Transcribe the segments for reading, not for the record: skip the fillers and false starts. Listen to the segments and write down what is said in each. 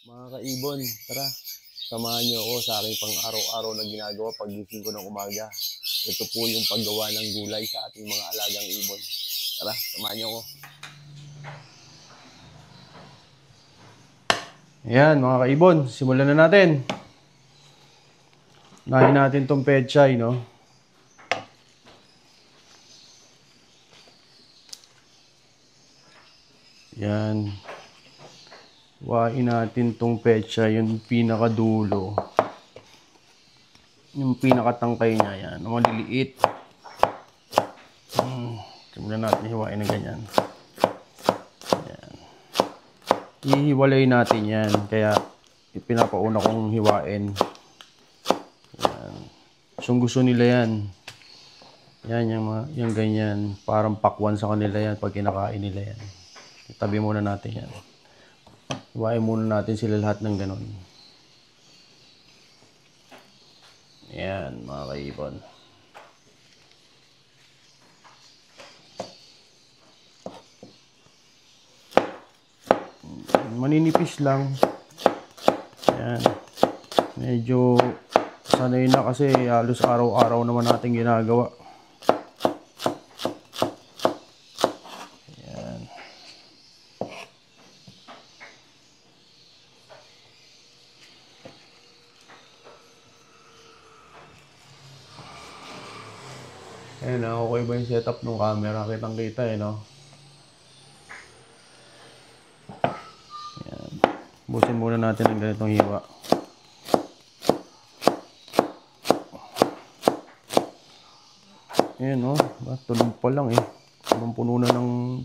Mga kaibon, tara, samahan niyo ako sa aking pang-araw-araw na ginagawa paggising ko ng umaga. Ito po yung paggawa ng gulay sa ating mga alagang ibon. Tara, samahan niyo ako. Ayan, mga kaibon, simulan na natin. Unahin natin tong pechay, no? Yan. Wain natin tong pechay, yung pinakadulo. Yung pinakatangkay niya, yan. Ang maliliit. Simulan natin hiwain ng ganyan. Yan. Ihiwalay natin yan, kaya ipinapauna kong hiwain. Yan. So, gusto nila yan. Yan, yung ganyan. Parang pakwan sa kanila yan pag kinakain nila yan. Tabi muna natin yan. Hiwain muna natin sila lahat ng ganon. Yan, mga kaibon. Maninipis lang. Yan. Medyo sanay na kasi halos araw-araw naman natin ginagawa. Yan. Ayan, okay ba yung setup ng camera? Kitang-kita no? Ayan. Busin muna natin ang ganitong hiwa. Ayan, no? Tulog pa lang eh. Puno na ng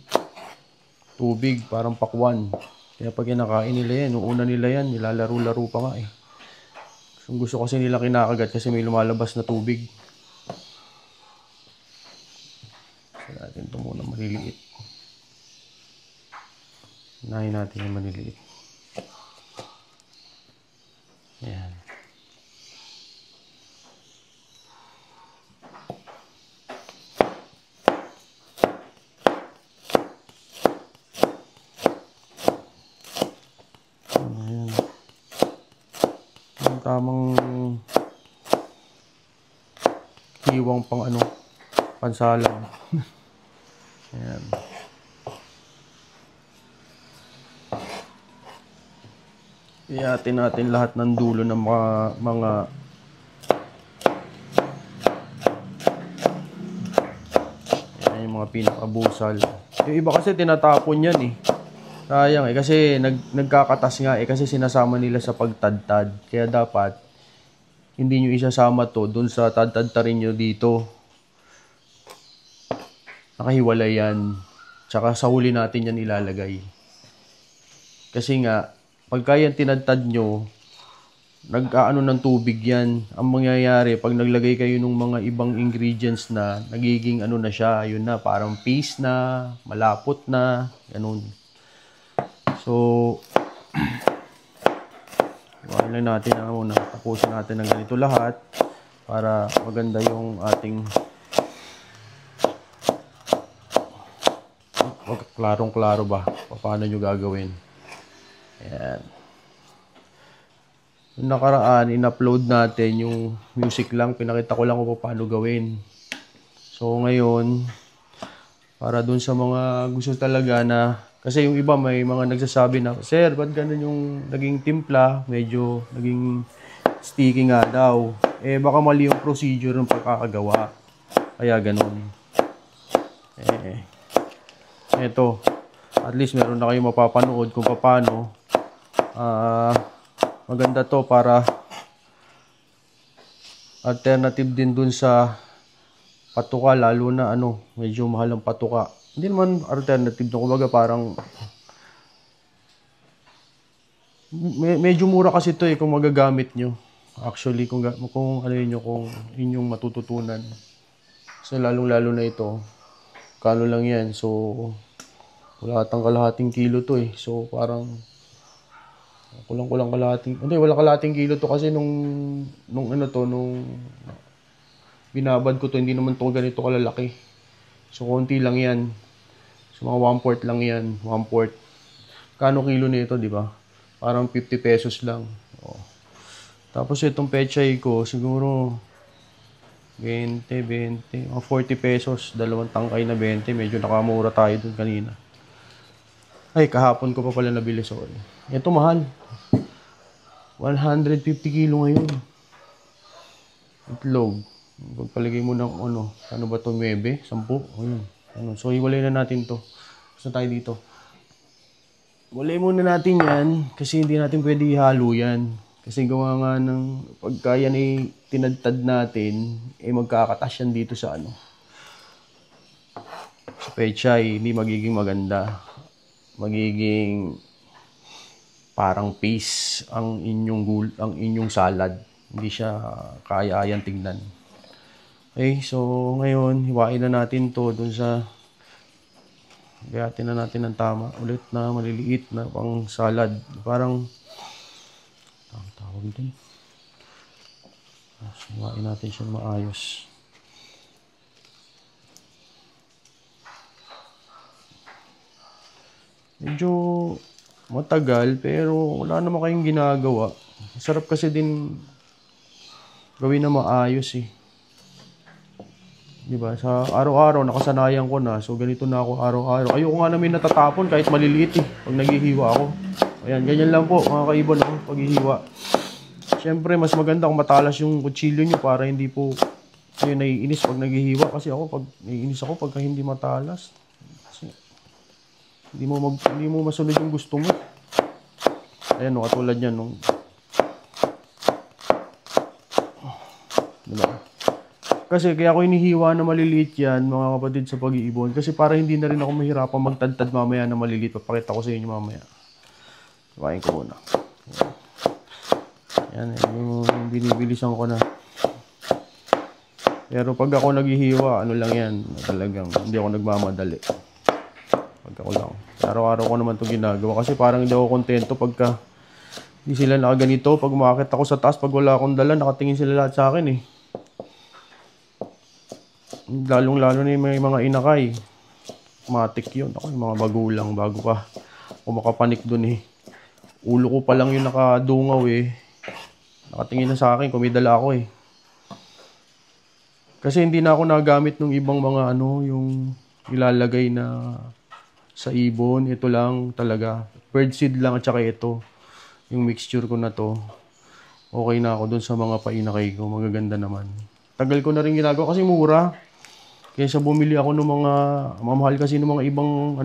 tubig, parang pakwan. Kaya pag kinakain nila yan, nung una nila yan, nilalaro-laro pa nga eh. So, gusto kasi nila kinakagat kasi may lumalabas na tubig. So, natin ito muna maliliit. Unahin natin yung maliliit. Ayan. Ayan. Yung tamang hiwang pang pansalang. Ayan. Iyatin natin lahat ng dulo ng mga ayan, yung mga pinakabusal. Yung iba kasi tinatapon yan eh. Sayang eh kasi nagkakatas nga eh kasi sinasama nila sa pagtadtad. Kaya dapat hindi nyo isasama to dun sa tadtad-tarin nyo dito. Nakahiwalay yan. Tsaka sa huli natin yan ilalagay. Kasi nga, pagka yan tinadtad nyo, nag-aano ng tubig yan. Ang mangyayari, pag naglagay kayo ng mga ibang ingredients na, nagiging na siya, yun na, parang paste na, malapot na, ganun. So, iwain lang natin muna. Tapusin natin ng ganito lahat para maganda yung ating klarong-klaro ba? Paano nyo gagawin? Ayan. Yung nakaraan, in-upload natin yung music lang. Pinakita ko lang kung paano gawin. So, ngayon, para dun sa mga gusto talaga na, kasi yung iba may mga nagsasabi na, Sir, ba't ganun yung naging timpla? Medyo naging sticky nga daw. Eh, baka mali yung procedure ng pagkakagawa. Kaya ganun. Eto, at least meron na kayong mapapanood kung paano. Maganda to para alternative din dun sa patuka, lalo na medyo mahal ang patuka. Hindi naman alternative na, kumbaga parang medyo mura kasi to eh kung magagamit nyo. Actually, kung inyong matututunan. So, lalong-lalo na ito. Kano lang yan. So, wala kalahating kilo to eh. So, parang kulang kalahating. Hindi, wala kalahating kilo to kasi nung binabad ko to, hindi naman to ganito kalalaki. So, konti lang yan. So, mga 1/4 lang yan. 1/4. Kano kilo nito, di ba? Parang 50 pesos lang. Oh. Tapos itong pechay ko, siguro 20, 40 pesos. Dalawang tangkay na 20. Medyo nakamura tayo dun kanina. Ay, kahapon ko pa pala nabili, sorry. Ito mahal. 150 kilo ngayon. Itlog. Pagpalagay mo ng ano ba ito, 9? 10? Ayun. So, iwalay na natin to. Gusto tayo dito. Walay muna natin yan kasi hindi natin pwede ihalo yan. Kasi gawa nga ng pagka yan ay tinadtad natin, magkakatas yan dito sa sa pechay, hindi magiging maganda. Magiging parang paste ang inyong salad. Hindi siya kaya-ayan tignan. Okay, so ngayon, hiwain na natin to dun sa gayatin na natin ng tama ulit na maliliit na pang salad. Parang ang tawag din. Hiwain natin siya maayos. Medyo matagal pero wala naman kayong ginagawa. Sarap kasi din gawin na maayos eh. Diba? Sa araw-araw, nakasanayan ko na. So, ganito na ako araw-araw. Ayoko nga namin natatapon kahit maliliit eh. Pag naghihiwa ako. Ayan, ganyan lang po mga kaibon ako paghihiwa. Siyempre, mas maganda kung matalas yung kutsilyo nyo para hindi po kayo naiinis pag naghihiwa. Kasi ako, pag naiinis ako pagka hindi matalas. Kasi hindi mo masunod yung gusto mo. Ayan, katulad yan. Diba? Kasi kaya ako inihiwa na maliliit yan, mga kapatid, sa pag-iibon. Kasi para hindi na rin ako mahirapan magtadtad mamaya na maliliit. Papakita ko sa inyo mamaya. Iwain ko muna. Yan, yung binibilisan ko na. Pero pag ako naghihiwa, ano lang yan, talagang hindi ako nagmamadali. Pag ako lang. Araw-araw ko naman ito ginagawa. Kasi parang hindi ako kontento pagka hindi sila nakaganito. Pag umakit ako sa taas, pag wala akong dala, nakatingin sila lahat sa akin eh. Lalong-lalo na yung may mga inakay. Matik yun. Ako yung mga bagulang bago pa ako makapanik dun eh. Ulo ko pa lang yung nakadungaw eh. Nakatingin na sa akin kung may dala ako eh. Kasi hindi na ako nagamit ng ibang mga yung ilalagay na sa ibon. Ito lang talaga. Birdseed lang at saka ito. Yung mixture ko na to. Okay na ako dun sa mga painakay ko. Magaganda naman. Tagal ko na rin ginagawa kasi mura. Kaysa bumili ako ng mga, mamahal kasi ng mga ibang,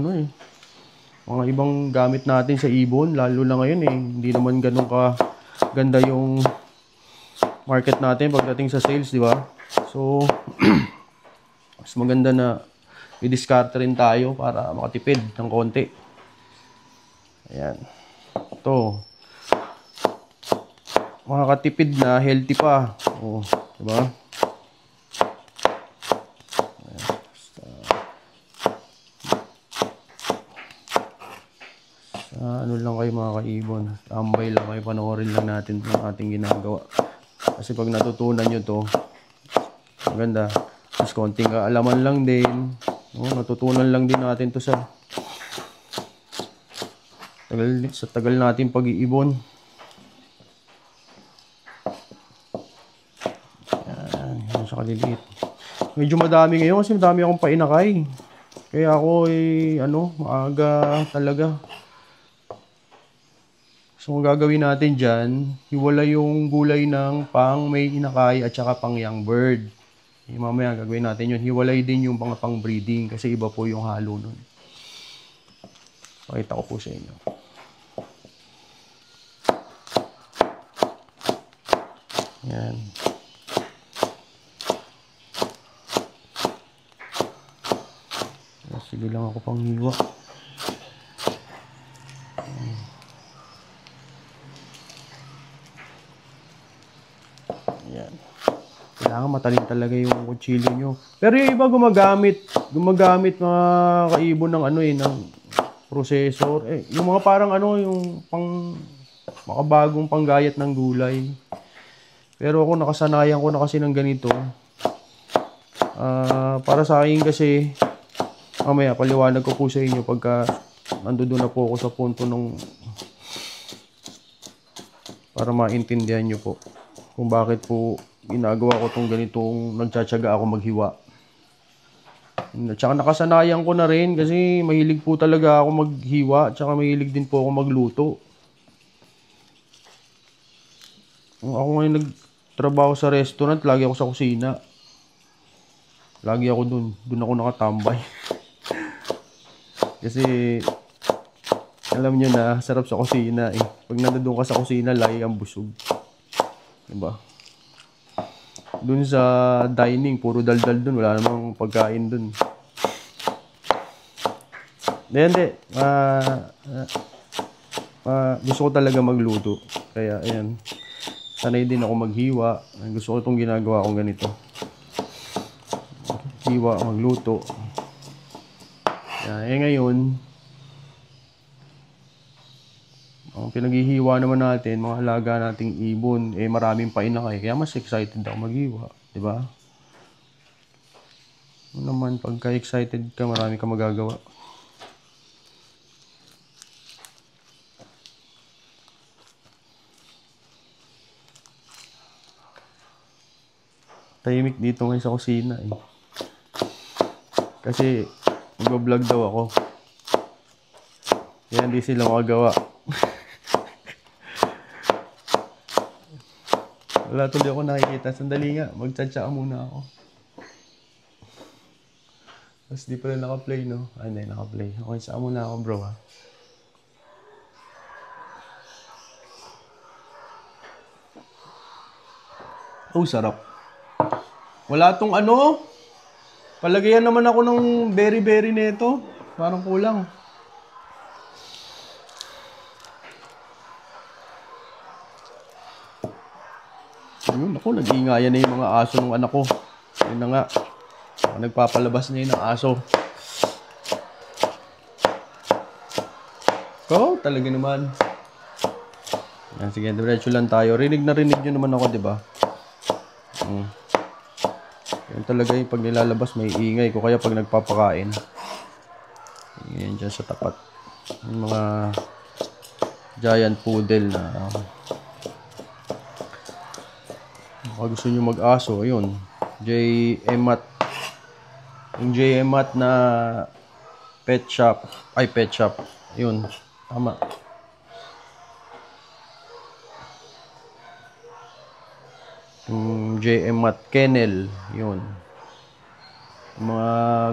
mga ibang gamit natin sa ibon. Lalo na ngayon eh, hindi naman ganun ka ganda yung market natin pagdating sa sales, di ba? So, mas maganda na i-discard rin tayo para makatipid ng konti. Ayan. Ito. Makakatipid na, healthy pa. Oh, di ba? Ano lang kayo mga kaibon, tambay lang kayo, panoorin lang natin yung ating ginagawa. Kasi pag natutunan nyo to, maganda. Mas konting kaalaman lang din. Natutunan lang din natin to sa tagal natin pag-iibon. Yan, sa kaliliit. Medyo madami ngayon kasi madami akong painakay. Kaya ako maaga talaga. So, ang gagawin natin dyan, hiwala yung gulay ng pang may inakay at saka pang young bird. Mamaya gagawin natin yun. Hiwalay din yung pang breeding kasi iba po yung halo nun. Pakita ko po sa inyo. Yan. Sige lang ako pang hiwa. Yan. Kailangan matalin talaga yung kutsilyo nyo. Pero yung iba gumagamit mga kaibon ng ng processor. Yung mga parang yung pang makabagong panggayat ng gulay. Pero ako nakasanayan ko na kasi ng ganito. Para sa akin kasi, mamaya paliwanag ko po sa inyo pagka nandoon na po ako sa punto ng para maintindihan nyo po kung bakit po ginagawa ko tong ganitong nagtsatsaga ako maghiwa. Tsaka nakasanayan ko na rin kasi mahilig po talaga ako maghiwa, tsaka mahilig din po ako magluto. Ako ngayon nagtrabaho sa restaurant, lagi ako sa kusina. Lagi ako dun ako nakatambay. Kasi alam nyo na, sarap sa kusina eh. Pag nandun ka sa kusina, lagi kang busog. Diba? Dun sa dining, puro daldal dun. Wala namang pagkain dun. Hindi. Gusto ko talaga magluto. Kaya, ayan. Sanay din ako maghiwa. Gusto ko itong ginagawa kong ganito. Hiwa, magluto. Ayan, ngayon, ang pinaghihiwa naman natin, mga alaga nating ibon, maraming painakay. Kaya mas excited ako maghiwa. Diba? Naman, pagka excited ka, marami ka magagawa. Tahimik dito ngayon sa kusina eh. Kasi, mag-vlog daw ako. Kaya hindi sila makagawa. Wala tuloy ako nakikita. Sandali nga, magtsatsa muna ako. Tapos di pala naka-play, no? Ay, hindi, naka-play. Okay, saan muna ako, bro, ha? Oh, sarap. Wala tong ano. Palagayan naman ako ng berry-berry nito. Parang kulang. Ayun, ako, nag-iingayan na yung mga aso ng anak ko. Ayun na nga. Nagpapalabas na yun ng aso. Talaga naman. Yan, sige, diretso lang tayo. Rinig na rinig nyo naman ako, di ba? Yan talaga yung pag nilalabas, may ingay ko. Kaya pag nagpapakain, yan dyan sa tapat. Yung mga giant poodle na gusto nyo mag-aso, ayun. J.M.At. Yung J.M.At na pet shop. Ay, pet shop. Ayun. Tama. Yung J.M.At Kennel. Yun. Yung mga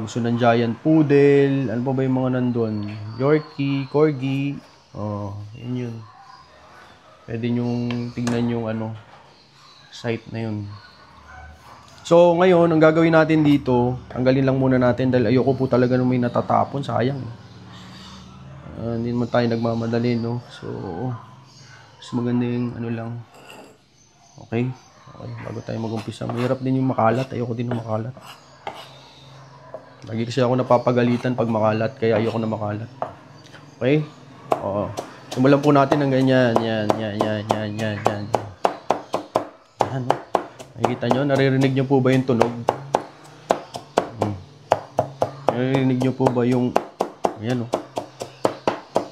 gusto ng giant poodle. Ano pa ba yung mga nandun? Yorkie, Corgi. Oh, yun. Pwede nyong tignan yung ano, site na yun. So, ngayon, ang gagawin natin dito, tanggalin lang muna natin dahil ayoko po talaga nung may natatapon. Sayang. Hindi naman tayo nagmamadali, no? So, mas maganda yung ano lang. Okay? Okay, bago tayo mag-umpisa. Mahirap din yung makalat. Ayoko din ng makalat. Lagi kasi ako napapagalitan pag makalat, kaya ayoko na makalat. Okay? Oo. Simulan po natin ng ganyan. Yan. Ano? Nakikita nyo? Naririnig nyo po ba yung tunog? Naririnig nyo po ba yung... Ayan, oh.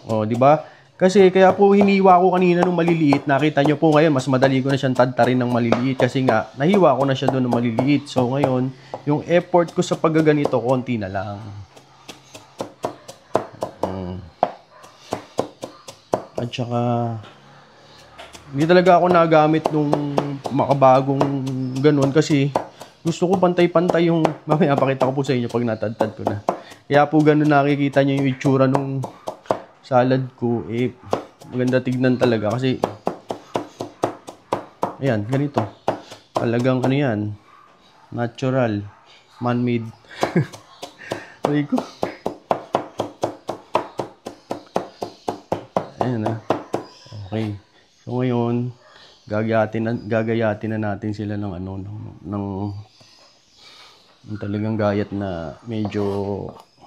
Oh, di ba? Kasi kaya po hiniwa ko kanina nung maliliit. Nakita nyo po ngayon, mas madali ko na siyang tadtarin ng maliliit. Kasi nga, nahiwa ko na siya doon ng maliliit. So, ngayon, yung effort ko sa paggaganito, konti na lang. At saka... Hindi talaga ako nagamit nung makabagong ganun kasi gusto ko pantay-pantay yung... Mamaya pakita ko po sa inyo pag natadtad ko na. Kaya po ganun nakikita nyo yung itsura nung salad ko. Maganda tignan talaga kasi... Ayan, ganito. Talagang ano yan. Natural. Man-made. Aray ko. Ayan na. Okay. So ngayon, gagayatin na natin sila ng ano ng talagang gayat na medyo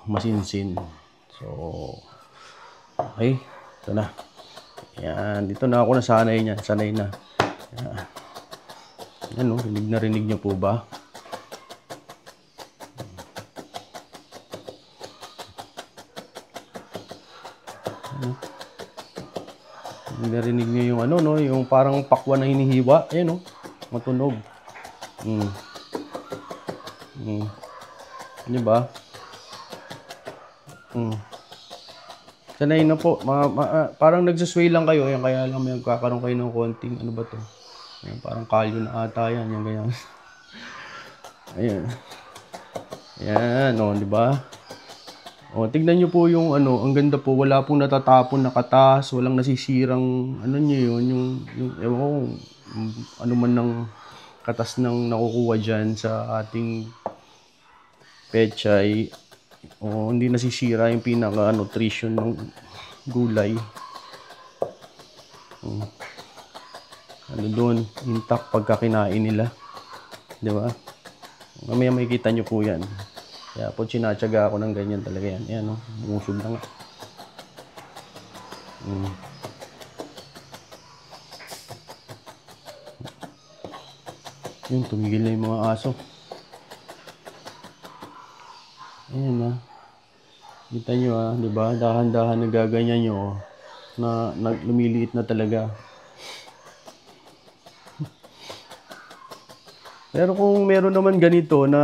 masinsin. So okay, ito na. Yan, dito na ako nasanay niyan, sanay na. Yan, rinig niyo po ba? Narinig niyo yung ano, no? Yung parang pakwan na hinihiwa. Ayan, no? Matunog. Di ba? Sanay na po. Parang nagsasway lang kayo. Yan, kaya lang may magkakaroon kayo ng konting, ano ba to? Ayan, parang kalyo na ata yan. Yan, ganyan. Ayan. Ayan, o, di ba? O, tignan nyo po yung ano, ang ganda po. Wala pong natatapon na katas. Walang nasisirang, ano nyo yun, yung ewan ko, ano man ng katas ng nakukuha dyan sa ating pechay. O, hindi nasisira yung pinaka-nutrition ng gulay. Ano doon, intact pagka kinain nila. Di ba? Mamaya makikita nyo po yan. Kaya po sinatsaga ako ng ganyan talaga yan. Ayan, no? Umusog na nga. Yun, tumigil na yung mga aso. Ayan na. Kita nyo di ba? Dahan-dahan nagaganyan nyo na lumiliit na talaga. Pero kung meron naman ganito na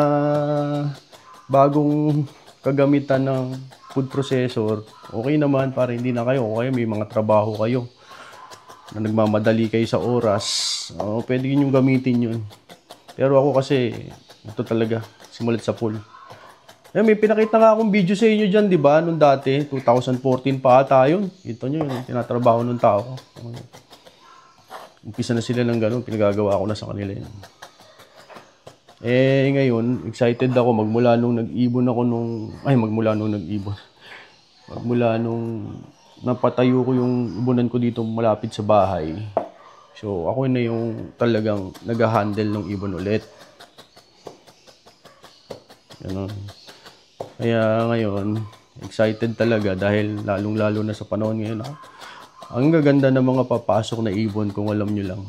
bagong kagamitan ng food processor, okay naman para hindi na kayo. Okay, may mga trabaho kayo na nagmamadali kayo sa oras. Pwede nyo gamitin yun. Pero ako kasi, ito talaga, simulat sa full. May pinakita nga akong video sa inyo dyan, di ba? Noong dati, 2014 pa ata yun. Ito nyo yung tinatrabaho ng tao. Umpisa na sila ng gano'n, pinagagawa ko na sa kanila yun. Ngayon, excited ako magmula nung nag-ibon ako magmula nung napatayo ko yung ibunan ko dito malapit sa bahay. So, ako na yung talagang nag-handle ng ibon ulit. Ganun. Kaya ngayon, excited talaga dahil lalong-lalo na sa panahon ngayon. Ang gaganda ng mga papasok na ibon kung alam nyo lang.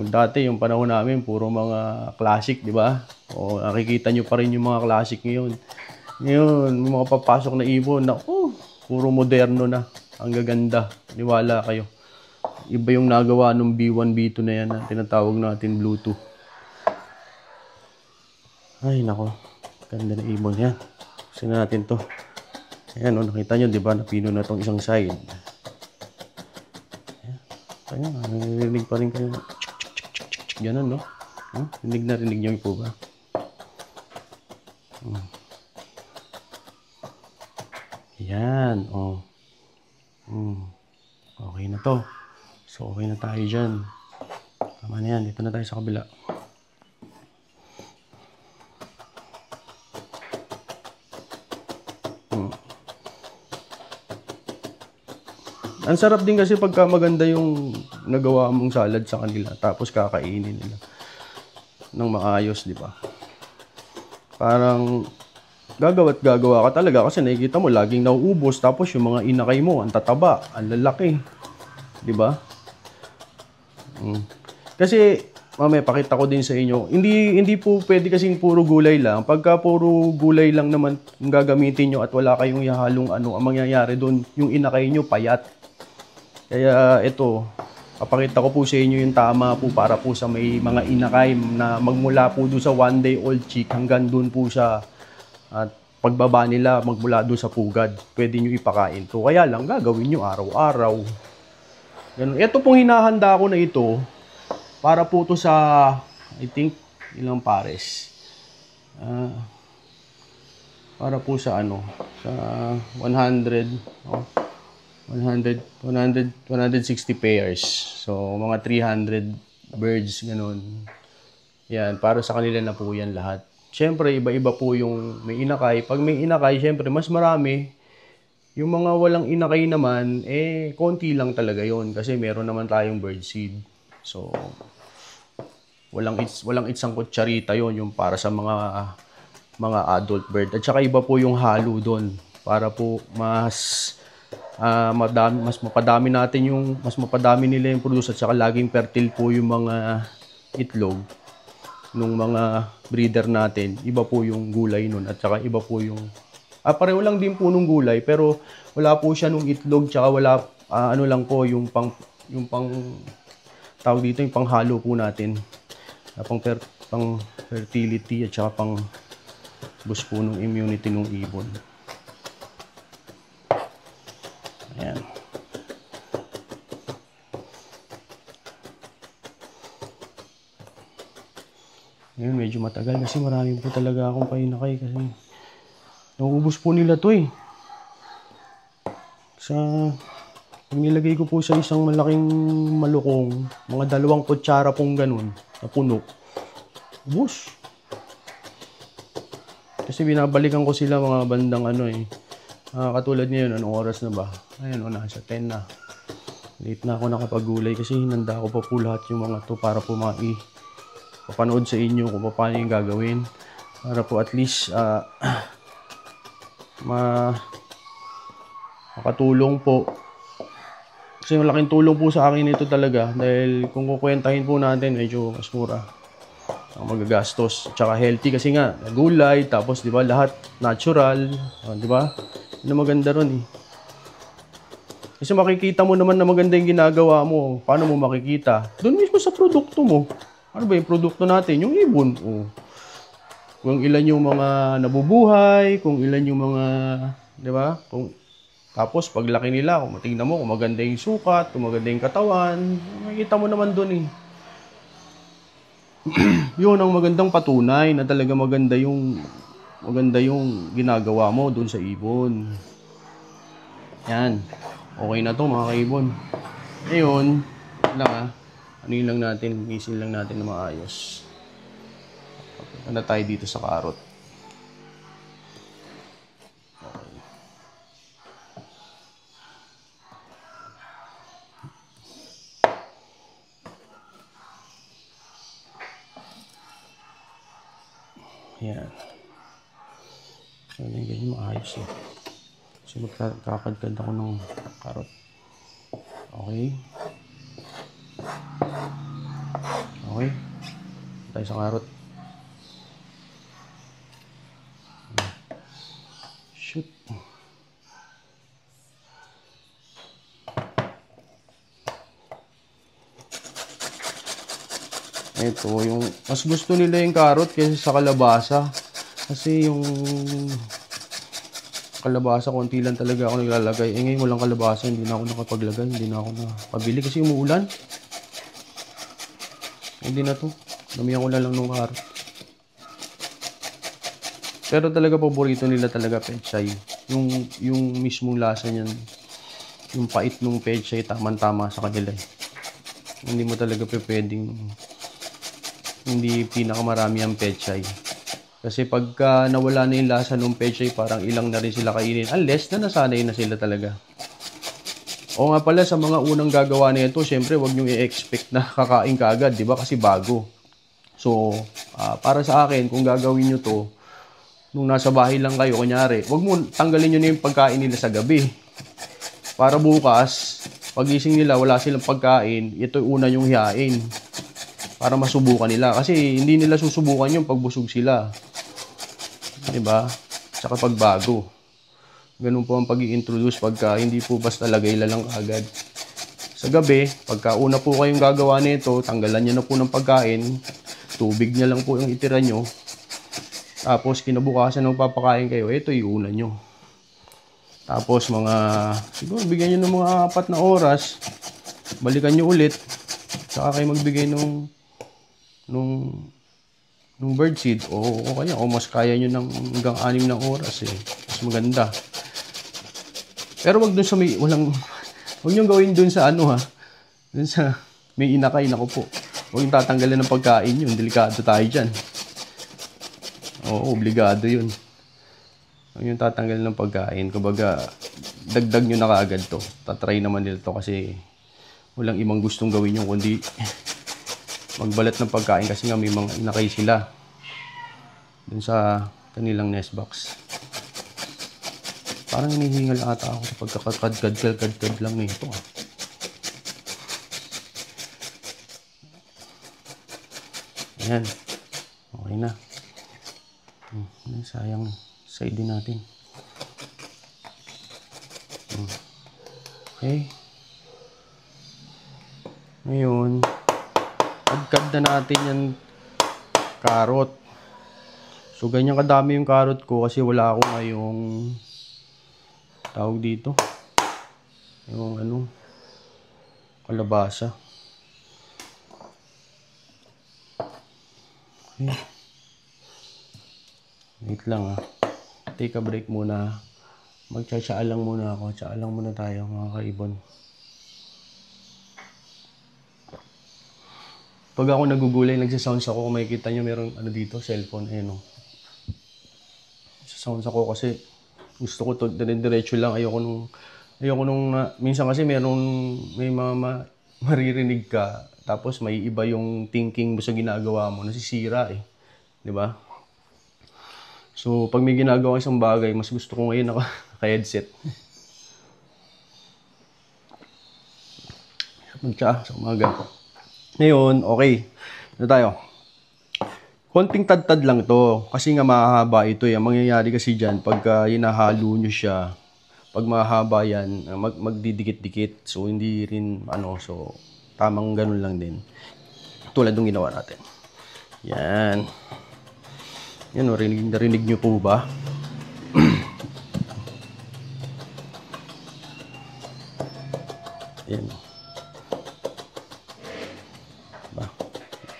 Dati yung panahon namin puro mga classic, di ba? O nakikita nyo pa rin yung mga classic ngayon. Ngayon, mga papasok na ibon, puro moderno na. Ang gaganda. Niwala kayo. Iba yung nagawa nung B1, B2 na yan na tinatawag natin Bluetooth. Ay, nako. Ganda na ibon yan. Kasi natin to. Ayan, nakita nyo, di ba? Napino na tong isang side. Ayan, narinig pa rin kayo. Ganun, no? Rinig na rinig nyo po ba? Ayan, okay na to. So, okay na tayo dyan. Tama na yan. Dito na tayo sa kabila. Ang sarap din kasi pagka maganda yung nagawa mong salad sa kanila tapos kakainin nila ng maayos, di ba? Parang gagawa ka talaga kasi nakikita mo laging nauubos tapos yung mga inakay mo ang tataba, ang lalaki. Di ba? Kasi mamaya pakita ko din sa inyo, hindi po pwede kasing puro gulay lang. Pagka puro gulay lang naman yung gagamitin nyo at wala kayong ihahalong ang mangyayari doon, yung inakay nyo payat. Kaya ito, papakita ko po sa inyo yung tama po para po sa may mga inakay na magmula po doon sa 1-day-old chick hanggang doon po sa at pagbaba nila magmula doon sa pugad. Pwede nyo ipakain to. Kaya lang gagawin nyo araw-araw. Ito pong hinahanda ko na ito para po to sa, I think, ilang pares. Para po sa sa 160 pairs. So, mga 300 birds, ganun. Yan, para sa kanila na po yan lahat. Siyempre, iba-iba po yung may inakay. Pag may inakay, siyempre, mas marami. Yung mga walang inakay naman, konti lang talaga yon kasi meron naman tayong bird seed. So, walang isang kutsarita yon yung para sa mga adult bird. At saka iba po yung halo doon para po mas mapadami nila yung produce at saka laging fertile po yung mga itlog nung mga breeder natin. Iba po yung gulay nun at saka iba po yung Pareho lang din po nung gulay, pero wala po siya nung itlog, tsaka wala, ano lang po, yung pang, tawag dito, yung panghalo po natin. Pang fertility at saka pang boost po ng immunity ng ibon. Ayan. Ngayon medyo matagal kasi marami po talaga akong painakay kasi nauubos po nila to eh. Pag nilagay ko po sa isang malaking malukong, mga 2 kutsara pong ganun na puno, ubos. Kasi binabalikan ko sila mga bandang ano eh. Katulad ngayon, anong oras na ba? Ayun, nasa 10 na. Late na ako nakapagulay kasi hinanda ko pa po lahat yung mga to para po papanood sa inyo kung paano yung gagawin. Para po at least makatulong po. Kasi malaking tulong po sa akin ito talaga dahil kung kukwentahin po natin medyo mas mura ang magagastos. Tsaka healthy kasi nga, gulay, tapos di ba lahat natural, di ba? Yun ang maganda ron eh. Kasi makikita mo naman na maganda yung ginagawa mo. Paano mo makikita? Doon mismo sa produkto mo. Ano ba yung produkto natin? Yung ibon. Oh. Kung ilan yung mga nabubuhay, kung ilan yung mga, di ba? Tapos paglaki nila, kung tingnan mo, kung maganda yung sukat, kung maganda yung katawan, makikita mo naman doon eh. Yun ang magandang patunay na talaga maganda yung ginagawa mo doon sa ibon. Yan. Okay na to mga kaibon. Ngayon, lang natin, misin lang natin na maayos. Punta na tayo dito sa karot. Okay. Yan. So, ganyan maayos eh. Kasi magkakadkad ako ng karot. Okay. Okay. Tayo sa karot. Shoot. Ito, yung mas gusto nila yung karot kaysa sa kalabasa. Kasi yung kalabasa, konti lang talaga ako naglalagay. Ngayon walang kalabasa, hindi na ako nakapaglagay. Hindi na ako nakabili kasi umuulan. Hindi na to. Damihan ko na lang ng karot. Pero talaga paborito nila talaga pechay. Yung mismong lasa niyan. Yung pait ng pechay, tama-tama sa kanila eh. Hindi mo talaga pwedeng hindi pinakamarami ang pechay. Kasi pagka nawala na yung lasa ng pechay, parang ilang na rin sila kainin. Unless na nasanay na sila talaga. O nga pala, sa mga unang gagawa na ito, syempre wag nyo i-expect na kakain ka agad, di ba? Kasi bago. So, para sa akin, kung gagawin nyo to, nung nasa bahay lang kayo, kunyari, wag mo tanggalin nyo na yung pagkain nila sa gabi. Para bukas, pagising nila, wala silang pagkain, ito yung una yung hiyain. Para masubukan nila. Kasi hindi nila susubukan yung pagbusog sila. Diba? Saka pagbago. Ganun po ang pag-i-introduce pagka hindi po basta lagay lang agad. Sa gabi, pagka una po kayong gagawa nito, tanggalan nyo na po ng pagkain. Tubig niya lang po yung itira nyo. Tapos kinabukasan ng papakain kayo, ito yung una nyo. Tapos siguro bigyan nyo ng mga 4 na oras. Balikan nyo ulit. Saka kayo magbigay nung birdseed o kaya mas kaya nyo ng hanggang 6 na oras eh. Mas maganda. Pero wag dun sa wag nyo gawin dun sa dun sa may inakay, nako po. Huwag yung tatanggalin ng pagkain yun. Delikado tayo dyan. Oo, obligado yun. Huwag yung tatanggalin ng pagkain. Kumbaga, dagdag nyo na kaagad to. Tatry naman nila to kasi walang ibang gustong gawin yung kundi magbalat ng pagkain kasi nga may mga inakay sila dun sa kanilang nest box. Parang hinihingal ata ako sa pagkakadkad lang nito. Ayan. Okay na. Sayang side din natin. Okay. Ngayon, agkad na natin yung carrot. So, ganyan kadami yung carrot ko kasi wala ako ngayong tawag dito. Yung kalabasa. Okay. Wait lang Take a break muna. Magtsatsaa lang muna ako. Tsaa lang muna tayo mga kaibon. Pag ako nagugulay, nagsasounds ako, kung makikita nyo meron dito, cellphone, Nagsasounds ako kasi gusto ko to, dire-diretso lang, ayoko nung, minsan kasi may maririnig ka, tapos may iba yung thinking mo sa ginagawa mo, nasisira di ba? So, pag may ginagawa isang bagay, mas gusto ko ngayon naka-headset. Magtsaa sa umaga. Ngayon, okay. Tayo. Konting tad-tad lang to. Kasi nga mahaba ito Ang mangyayari kasi dyan, pagka hinahalo nyo siya, pag mahaba yan, magdidikit-dikit. So, hindi rin, so, tamang ganun lang din. Tulad ng ginawa natin. Yan. Yan narinig nyo po ba? Yan.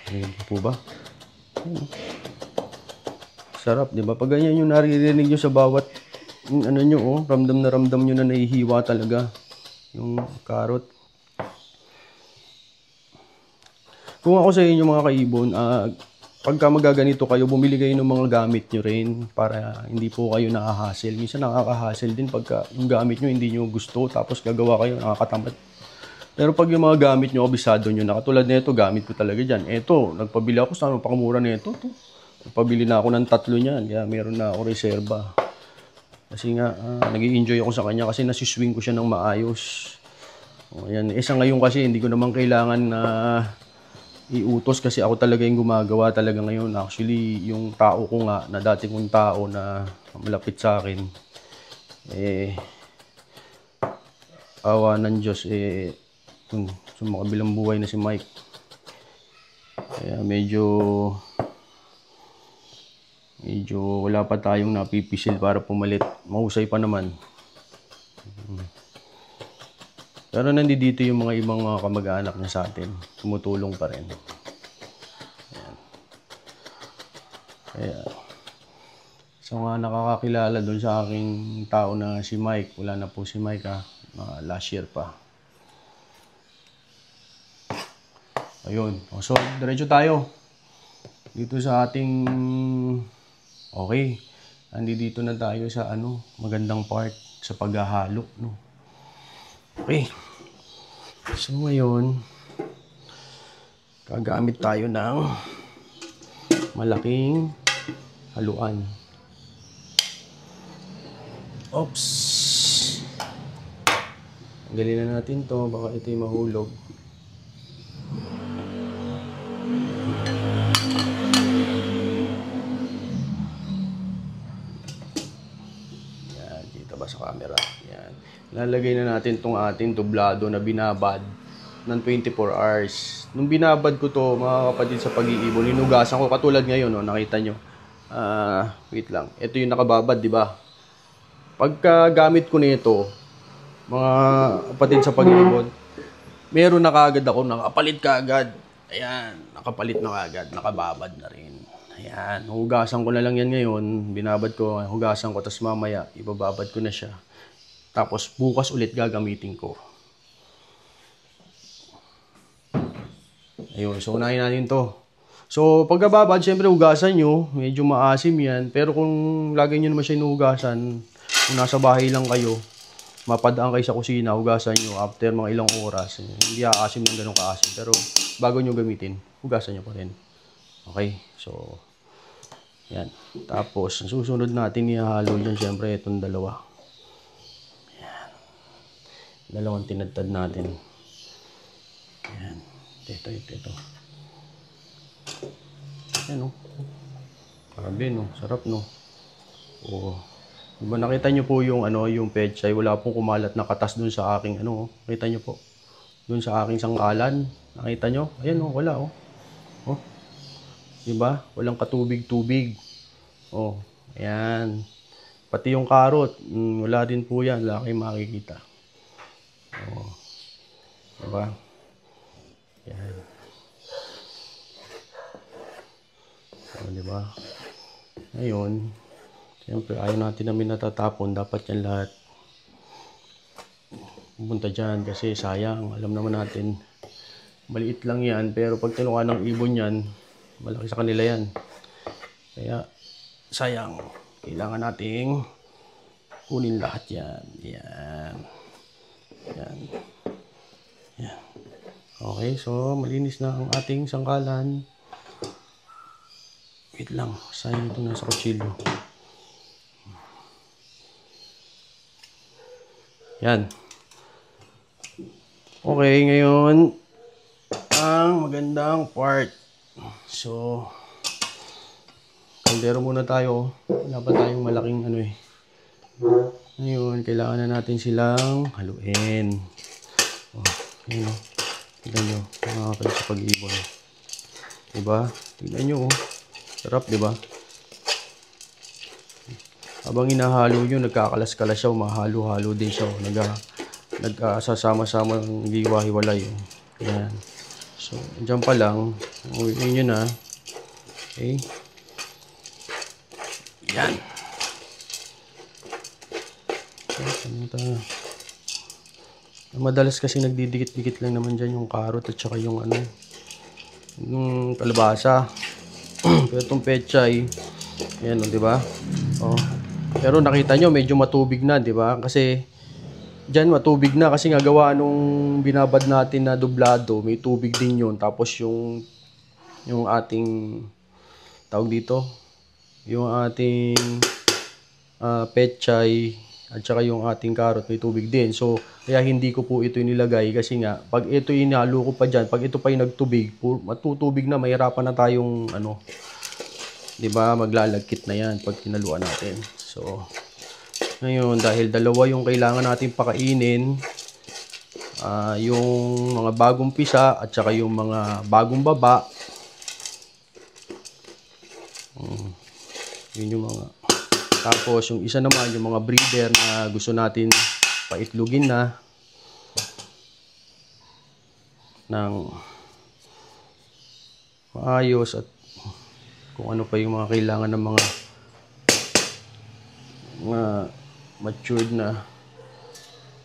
Narinig po ba? Sarap, di ba? Pag ganyan yung naririnig nyo sa bawat ramdam na ramdam nyo na nahihiwa talaga yung carrot. Kung ako sa inyo mga kaibon, pagka magaganito kayo, bumili kayo ng mga gamit nyo rin para hindi po kayo nakaka-hassle. Minsan nakaka-hassle din pagka yung gamit nyo hindi nyo gusto, tapos gagawa kayo, nakakatamad. Pero pag yung mga gamit nyo, kabisado nyo na, katulad nito, gamit ko talaga dyan. Eto, nagpabili ako sa pakamura nito. Nagpabili na ako ng 3 niyan, kaya meron na ako reserba. Kasi nga, nag-i-enjoy ako sa kanya kasi nasiswing ko siya ng maayos. Ayan. Isa ngayon kasi, hindi ko naman kailangan na iutos kasi ako talaga yung gumagawa talaga ngayon. Actually, yung tao ko nga, na dati kong tao na malapit sa akin, awa ng Diyos, sumakabilang buhay na si Mike. Kaya medyo wala pa tayong napipisil para pumalit. Mahusay pa naman. Pero nandito yung mga ibang mga kamag-anak niya sa atin. Tumutulong pa rin. Ayan. Kaya, so nga nakakakilala doon sa aking tao na si Mike. Wala na po si Mike last year pa. Ayun. So, diretso tayo. Dito sa ating... Okay. Nandito na tayo sa magandang part sa paghahalo, no? Okay. So, ngayon, gagamit tayo ng malaking haluan. Oops! Tanggalin na natin to, baka ito'y mahulog. Yan, dito ba sa camera? Yan. Lalagay na natin tong ating tublado na binabad ng 24 hours. Nung binabad ko to, mga kapatid, sa pag-iibon, hinugasan ko katulad ngayon, nakita nyo. Wait lang. Ito yung nakababad, di ba? Pagka gamit ko nito, mga kapatid sa pag-iibon, meron na kaagad ako, nakapalit kaagad. Ayan, nakapalit na kaagad, nakababad na rin. Ayan, hugasan ko na lang yan ngayon. Binabad ko, hugasan ko, tapos mamaya, ibababad ko na siya. Tapos bukas ulit gagamitin ko. Ayun, so unahin natin to. So pagkababad, syempre hugasan nyo. Medyo maasim yan. Pero kung lagi nyo naman siya inuhugasan, kung nasa bahay lang kayo, mapadaan kayo sa kusina, hugasan nyo after mga ilang oras. Hindi aasim ng ganun kaasim. Pero bago nyo gamitin, hugasan nyo pa rin. Okay, so yan. Tapos, susunod natin ihalo dyan, syempre itong dalawa. Dalawang tinadtad natin. Ayan. Ito. Ayan, no? Grabe, no? Sarap, no? Oo. Diba, nakita nyo po yung ano, yung pechay, wala pong kumalat na katas dun sa aking ano, nakita nyo po. Dun sa aking sangkalan. Nakita nyo? Ayan oh, wala oh. Oh, diba? Walang katubig-tubig. Oh, ayan. Pati yung carrot, wala din po yan, wala kayong makikita. Oh, diba? Ayan. Oh, diba? Ngayon, siyempre ayaw natin namin natatapon, dapat yan lahat pupunta dyan kasi sayang, alam naman natin maliit lang yan, pero pag tinuka ng ibon yan, malaki sa kanila yan, kaya sayang, kailangan nating kunin lahat yan. Yan, yan, yan. Okay, so malinis na ang ating sangkalan. Wait lang, sayang ito nasa kutsilyo. Yan. Okay, ngayon ang magandang part. So, kaldero muna tayo. Wala pa tayong malaking ano eh. Ngayon, kailangan na natin silang haluin. Oh, yun o. Tignan nyo, nakakapag sa pag-ibon. Diba? Tignan nyo oh. Sarap, diba? Habang inahalo nyo, nagkakalas-kalas siya, mahalo-halo din siya. Nagkasama-sama ng hiwa-hiwalay. Yan. So, dyan pa lang, uwiin nyo na. Okay. Yan. Madalas kasi nagdidikit-dikit lang naman dyan yung carrot at saka yung ano, yung kalabasa. Pero itong pechay, yan o, diba? Oh. Pero nakita nyo, medyo matubig na, diba? Kasi, dyan matubig na kasi nga gawa nung binabad natin na dublado, may tubig din yun. Tapos yung ating, tawag dito, yung ating pechay, at saka yung ating carrot may tubig din. So, kaya hindi ko po ito inilagay kasi nga, pag ito inalo ko pa dyan, pag ito pa yung nagtubig, matutubig na, mahirapan na tayong, ano, diba, maglalagkit na yan pag tinaluan natin. So, ngayon, dahil dalawa yung kailangan natin pakainin, yung mga bagong pisa at saka yung mga bagong baba, yun yung mga. Tapos, yung isa naman, yung mga breeder na gusto natin paitlugin na ng maayos at kung ano pa yung mga kailangan ng mga matured na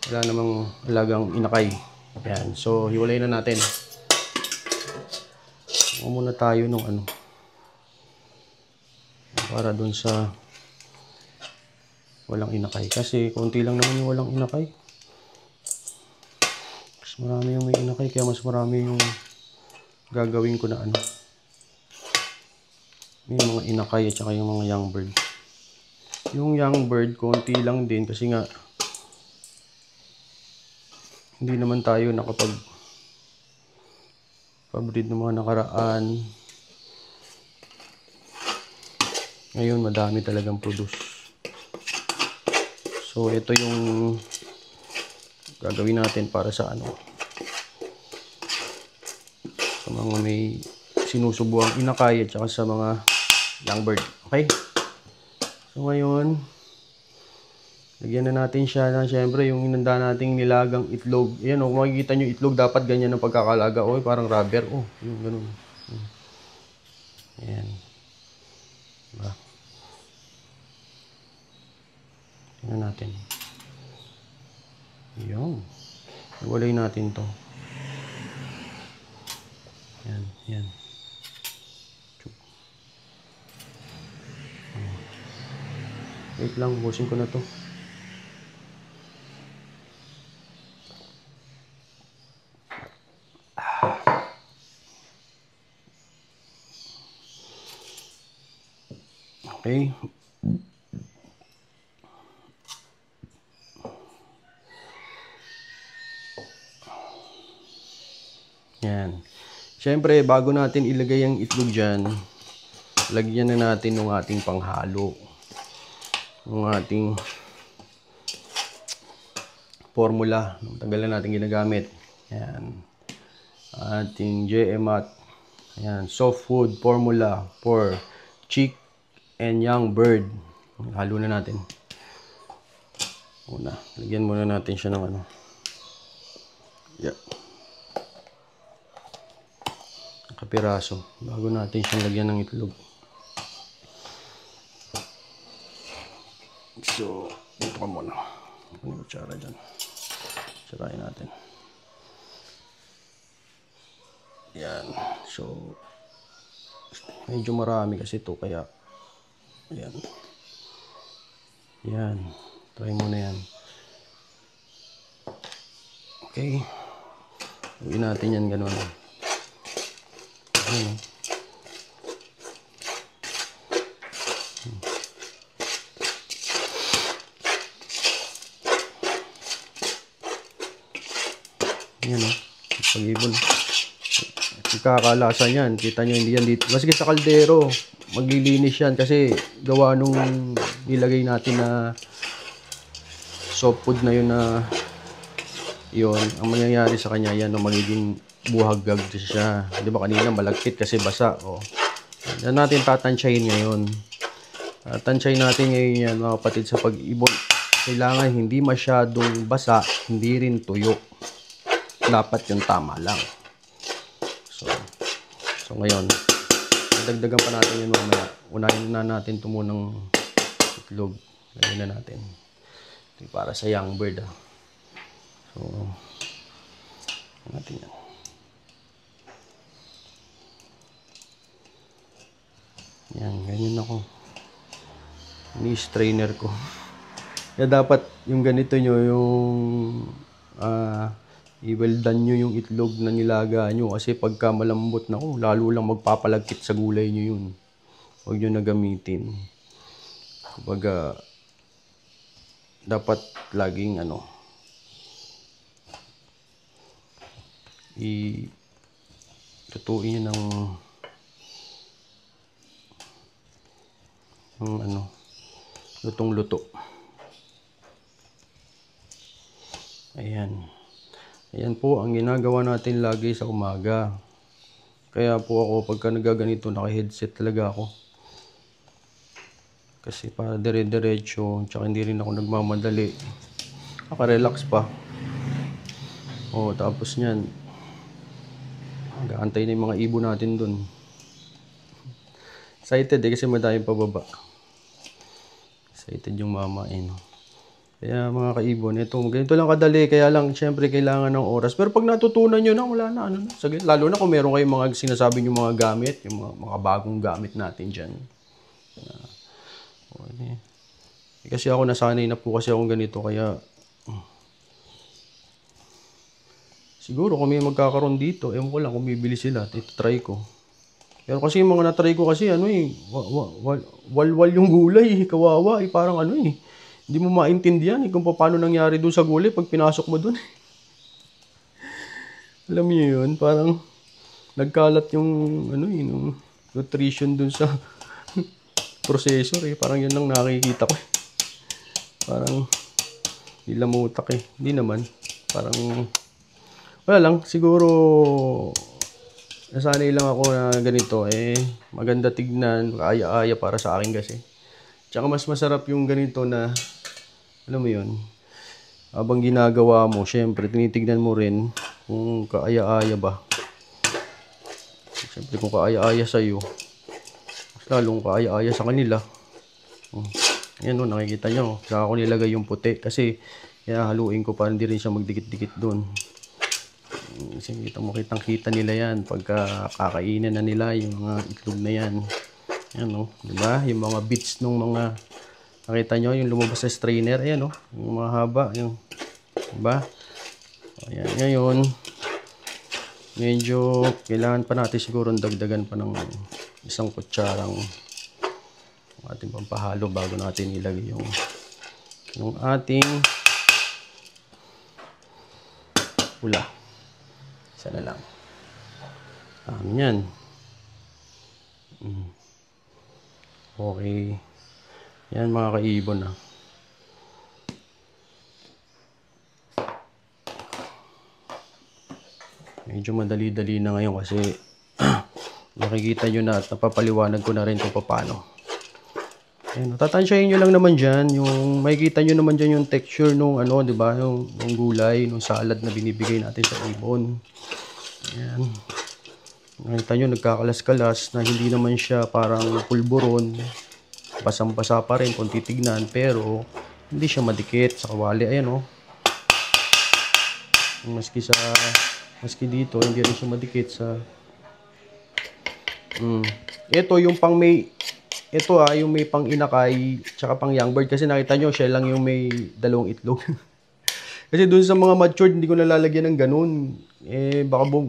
wala namang alagang inakay. Yan. So, hiwalay na natin. Muna tayo nung ano para dun sa walang inakay. Kasi, konti lang naman yung walang inakay. Mas marami yung may inakay, kaya mas marami yung gagawin ko na ano. Yung mga inakay at saka yung mga young bird. Yung young bird, konti lang din kasi nga hindi naman tayo nakapag pabreed ng mga nakaraan. Ngayon, madami talagang produce. So, ito yung gagawin natin para sa ano, sa mga may sinusubuang inakay at saka sa mga young bird. Okay? So, ngayon, lagyan na natin siya na syempre yung inanda nating nilagang itlog. Ayan o, makikita nyo itlog dapat ganyan ang pagkakalaga. O, parang rubber. O, yung ganun. Ayan. Diba? Tingnan natin. Ayan. Iwalay natin to. Ayan, ayan. Wait lang, busin ko na to. Okay. Yan. Siyempre, bago natin ilagay ang itlog dyan, lagyan na natin ng ating panghalo. yung ating formula. Tagal na natin ginagamit. Ayan. Ating JMat. Ayan. Soft food formula for chick and young bird. Halo na natin. Una, lagyan muna natin siya ng ano. Yeah. Kapiraso. Bago natin siyang lagyan ng itlog. So, ito ka muna. Ano yung kutsara dyan? Sirain natin. Yan. So, medyo marami kasi ito. Kaya, yan. Yan. Try muna yan. Okay. Gawin natin yan ganun. Ayan. Yan o. Pag-ibon. Kakalasa yan. Kita nyo hindi yan dito. Maski sa kaldero, maglilinis yan kasi gawa nung nilagay natin na soft food na yun na yun. Ang mangyayari sa kanya yan o magiging buhaggag siya. Di ba kanina malagkit kasi basa. O. Yan natin tatansyahin ngayon. Tansyahin natin ngayon yan mga kapatid sa pag-ibon. Kailangan hindi masyadong basa, hindi rin tuyo. Dapat yung tama lang. So ngayon, dagdagan pa natin yun mamaya. Unahin na natin ito munang itlog. Lagyan na natin. Ito para sa young bird. So, natin yan. Yan, ganyan ako. Ni-strainer ko. Kaya dapat yung ganito nyo, yung i-well done nyo yung itlog na nilaga nyo. Kasi pagka malambot na lalo lang magpapalagkit sa gulay nyo yun. Huwag nyo na gamitin. Kumbaga, dapat laging tutuin nyo ng lutong-luto. Ayan. Ayan po ang ginagawa natin lagi sa umaga. Kaya po ako pagka nagaganito naka-headset talaga ako. Kasi para dire-diretso, tsaka hindi rin ako nagmamadali. Naka-relax pa. O tapos niyan, nag-aantay na yung mga ibon natin dun. Excited kasi madaming pababa. Excited yung mama Kaya mga kaibon, ganito lang kadali, kaya lang syempre kailangan ng oras. Pero pag natutunan nyo na, wala na. Lalo na kung meron kayong mga sinasabi nyo mga gamit, yung mga bagong gamit natin dyan. Kasi ako nasanay na po kasi akong ganito, kaya siguro kung may magkakaroon dito, ewan ko lang kung bibili sila, try ko. Pero kasi yung mga natry ko kasi, walwal yung gulay, kawawa, parang hindi mo maintindihan kung paano nangyari doon sa gulay pag pinasok mo doon. Alam niyo yun, parang nagkalat yung nutrition doon sa processor Parang yun lang nakikita ko. Parang nilamutak Hindi naman. Parang wala lang, siguro nasanay lang ako na ganito maganda tignan, kaaya-aya para sa akin kasi. Tsaka mas masarap yung ganito na, alam mo yun, habang ginagawa mo, syempre, tinitignan mo rin kung kaaya-aya ba. Syempre, kung kaaya-aya sa'yo, mas lalong kaaya-aya sa kanila. Ayan nakikita nyo. Saka ako nilagay yung puti kasi kaya haluin ko para hindi rin siya magdikit-dikit doon. Kasi kitang-kita nila yan pagka kakainin na nila yung mga itlog na yan. Ayan diba? Yung mga bits nung mga nakita nyo, yung lumabas sa strainer. Ayan yung mga haba. Yung, diba? Ayan, ngayon medyo kailangan pa natin siguro dagdagan pa ng isang kutsarang ating pampahalo bago natin ilagay yung ating pula. Isa na lang. Yan. Okay. Yan mga kaibon ah. Medyo madali-dali na ngayon kasi nakikita nyo na at napapaliwanag ko na rin kung paano. Ayan, tatansyahin nyo lang naman dyan. Yung, makikita nyo naman dyan yung texture nung ano, diba? Yung gulay, nung salad na binibigay natin sa ibon. Ayan. Nakita nyo, nagkakalas-kalas na hindi naman siya parang pulburon. Basang-basa pa rin kung titignan, pero hindi siya madikit sa kawali. Ayan oh. Maski dito, hindi rin siya madikit sa... Ito yung pang may... Ito yung may pang inakay, tsaka pang young bird. Kasi nakita nyo, siya lang yung may dalawang itlog. Kasi dun sa mga matured, hindi ko nalalagyan ng ganun.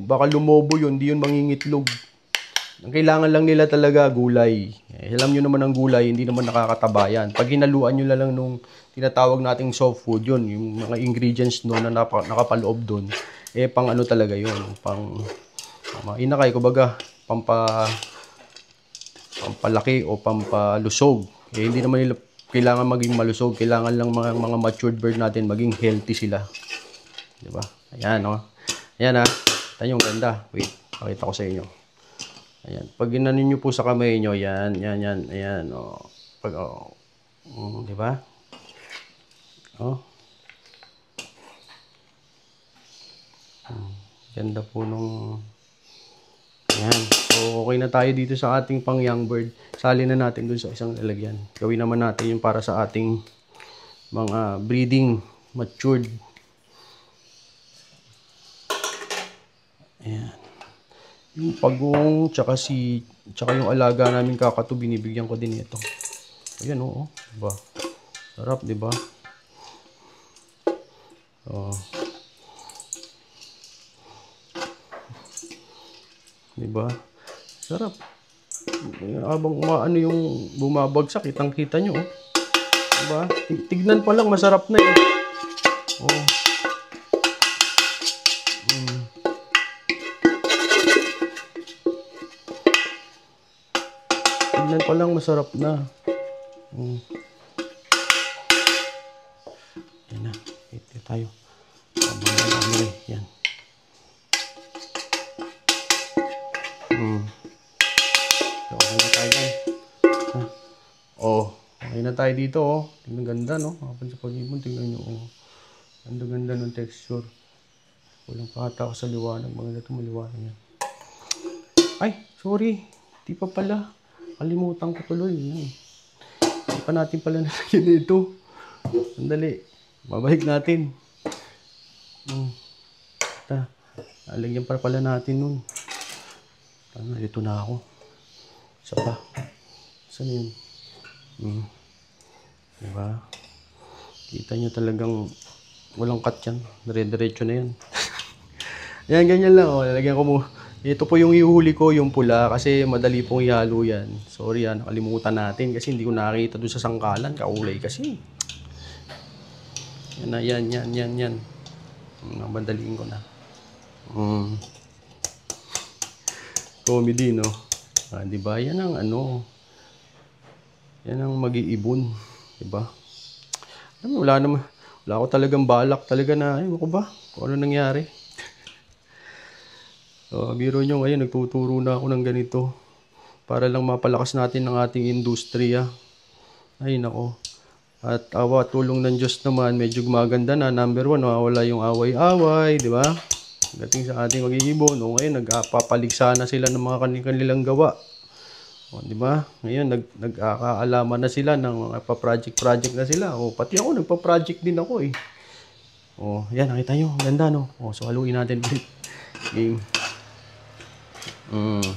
Baka lumobo yun, hindi yun mangingitlog. Ang kailangan lang nila talaga, gulay. Alam nyo naman ang gulay, hindi naman nakakatabayan. Pag hinaluan nyo lang nung tinatawag nating soft food, yun, yung mga ingredients no, na nakapaloob dun, pang ano talaga yun. Pang inakay, kumbaga, pampalaki o pampalusog. Hindi naman nila kailangan maging malusog. Kailangan lang mga matured bird natin maging healthy sila. Diba? Ayan, no? Ayan, ha? Ayan yung ganda. Wait, pakita ko sa inyo. Ayan. Pag ginanin nyo po sa kamay nyo, yan. Ayan, o. Diba? O. Ganda po nung... Ayan. So, okay na tayo dito sa ating pang young bird. Sali na natin dun sa isang lalagyan. Gawin naman natin yung para sa ating mga breeding matured. Ayan. Yung pagong, tsaka yung alaga namin kakatu, binibigyan ko din ito. Ayan, oo. Diba? Sarap, diba? Diba? Sarap. Habang ano yung bumabagsak, kitang-kita nyo, oh. Diba? Tignan pa lang, masarap na eh. Oh. Tignan pa lang, masarap na. Yan na. Ito tayo. Yan. Okay na tayo dyan. Okay na tayo dito, oh. Tingnan ganda, no? Kapag sa pag-ibon, tingnan nyo, oh. Ganda-ganda ng texture. Walang pata ako sa liwanag. Maganda ito, maliwanag yan. Ay, sorry. Di pa pala. Kalimutan ko tuloy. Yan. Di pa natin pala nalagyan ito. Sandali. Babalik natin. Nalagyan pa pala natin nun. Dito na ako. Isa pa. Saan yun? Diba? Kita nyo talagang walang cut yan. Dire-diretso na yan. Yan, ganyan lang. Oh. Lalagyan ko mo. Ito po yung ihuli ko, yung pula. Kasi madali pong ihalo yan. Sorry, nakalimutan natin. Kasi hindi ko nakita doon sa sangkalan. Kaulay kasi. Yan na, yan. Bandaliin ko na. Comedy, no? Diba? Yan ang ano. Yan ang mag-iibon. Diba? Wala ko talagang balak talaga na, ay, ko ba? Kung ano nangyari. So, biro nyo ngayon, nagtuturo na ako ng ganito. Para lang mapalakas natin ang ating industriya. Ay, nako. At awa, tulong ng Diyos naman, medyo gumaganda na. Number 1, wala yung away-away, di ba? Dating sa ating mag-iibon, ngayon, nagpapaligsa na sila ng mga kanilang gawa. Di ba? Ngayon, nag-aalaman na sila ng pa-project na sila. Pati ako, nagpa-project din ako eh. Yan, nakita nyo. Ganda, no? So, haluin natin ulit. Game.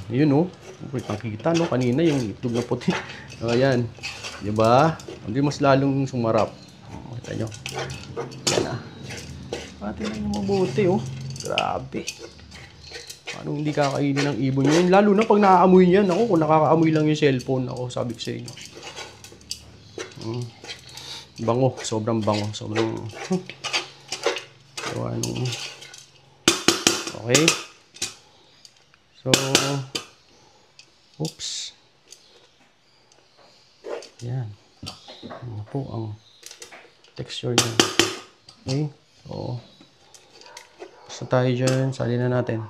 Yun, no? Nakikita, no? Kanina, yung itlog na puti. Ayan. Di ba? Hindi mas lalong sumarap. Kita nyo. Yan, pati lang yung mabuti, oh. Grabe. Paano hindi kakainin ng ibon yun? Lalo na pag nakaamoy niyan. Ako, kung nakakaamoy lang yung cellphone, ako, sabi ko sa inyo. Bango. Sobrang bango. Sobrang... So, okay. So, oops. Yan. Ano po ang texture niya. Okay? So, basta tayo dyan. Salin na natin.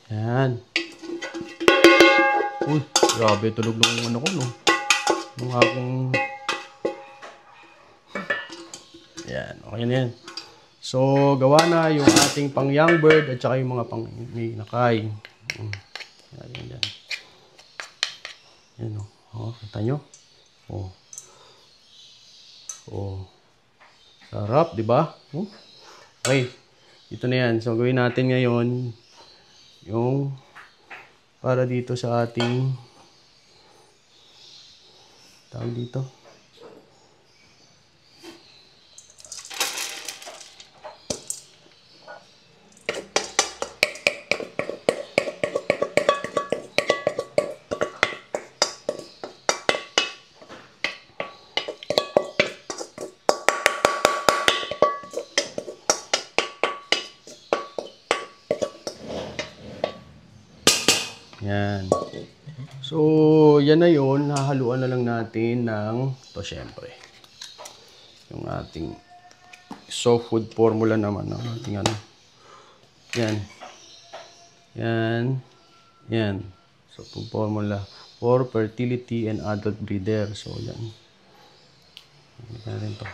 Yan. Uy, grabe tulog nung ano ko, no? Nung akong... Yan, okay na yan. So, gawa na yung ating pang young bird at saka yung mga pang nakay. Yan, yan, yan. Yan, o. Oh, kita nyo? Oh. Oh. Sarap, di ba? Oh. Okay. Ito na yan. So, gawin natin ngayon yung para dito sa ating tawag dito. Yan. So, yan na yun. Hahaluan na lang natin ng to syempre. Yung ating soft food formula naman. No? Ating ano. Yan. Yan. Yan. Soft food formula for fertility and adult breeder. So, yan. Yan natin to.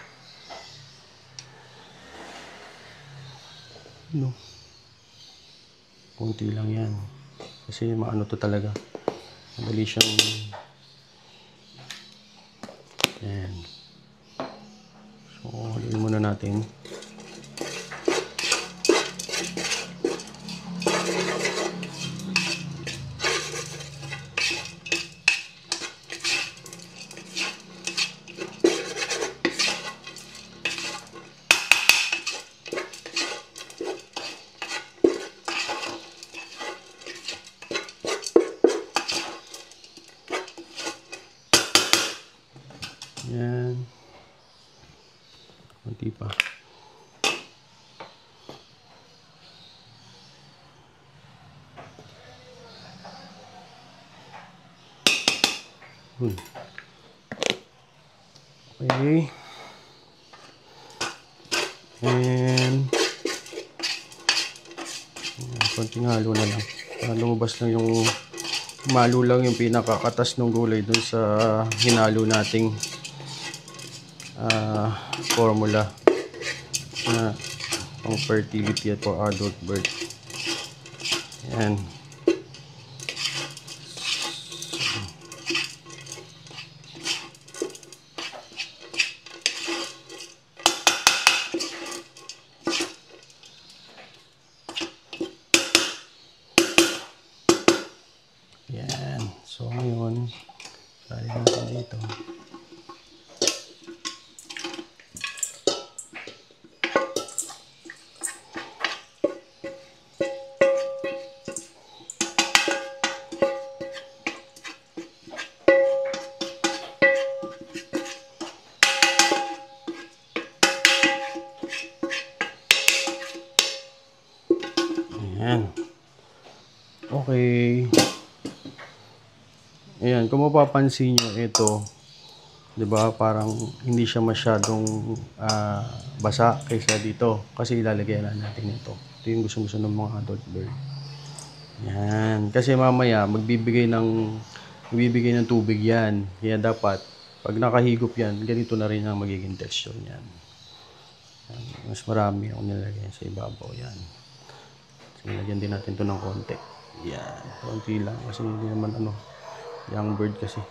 No. Kunti lang yan. Kasi maano to talaga. Madali siyang yan. So, haluin muna natin. Yan. Kunti pa. Okay. And konting halo na lang. Lumabas lang yung malo lang yung pinakakatas ng gulay dun sa hinalo nating formula na pang fertility at for adult bird. Yan. Yan. So ngayon, tali natin dito. Ayan. Okay. Ayan, kung mapapansin nyo, ito, 'di ba, parang hindi siya masyadong basa kaysa dito. Kasi ilalagay na natin ito. Ito yung gusto-gusto ng mga adult bird. Ayan. Kasi mamaya, magbibigay ng tubig yan. Kaya dapat, pag nakahigop yan, ganito na rin ang magiging texture niyan. Ayan. Mas marami akong nilagay sa ibabaw yan. Nilagyan din natin ito ng konti. Yan. Konti lang. Kasi hindi naman young bird kasi.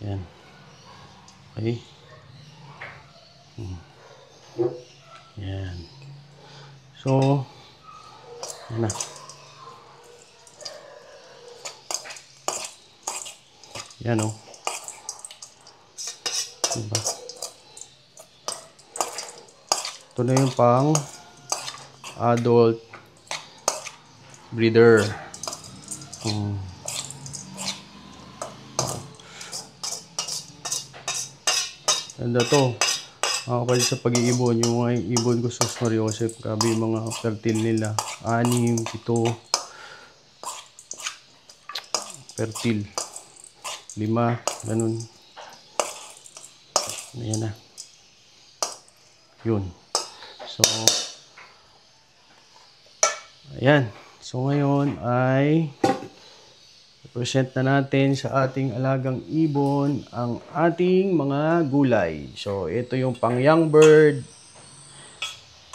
Yan. Okay. Yan. So, yan na. Yan o. Diba? Ito na yung pang adult breeder. Ganda to. Kapag sa pag-iibon, yung mga ibon ko sa Mario kasi grabe yung mga fertile nila. 6, 7, fertile. 5, ganun. Ayan na. Yun. So, ayan. So, ngayon ay present na natin sa ating alagang ibon ang ating mga gulay. So, ito yung pang young bird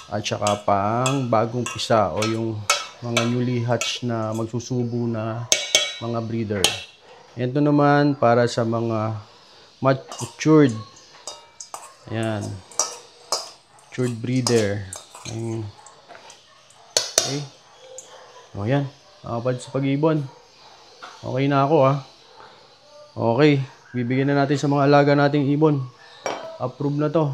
at saka pang bagong pisa o yung mga newly hatched na magsusubo na mga breeder. Ito naman para sa mga matured. Ayan. Matured breeder. Okay. O, ayan. Nakapad sa pag-ibon. Okay na ako Okay, bibigyan na natin sa mga alaga nating ibon. Approve na to.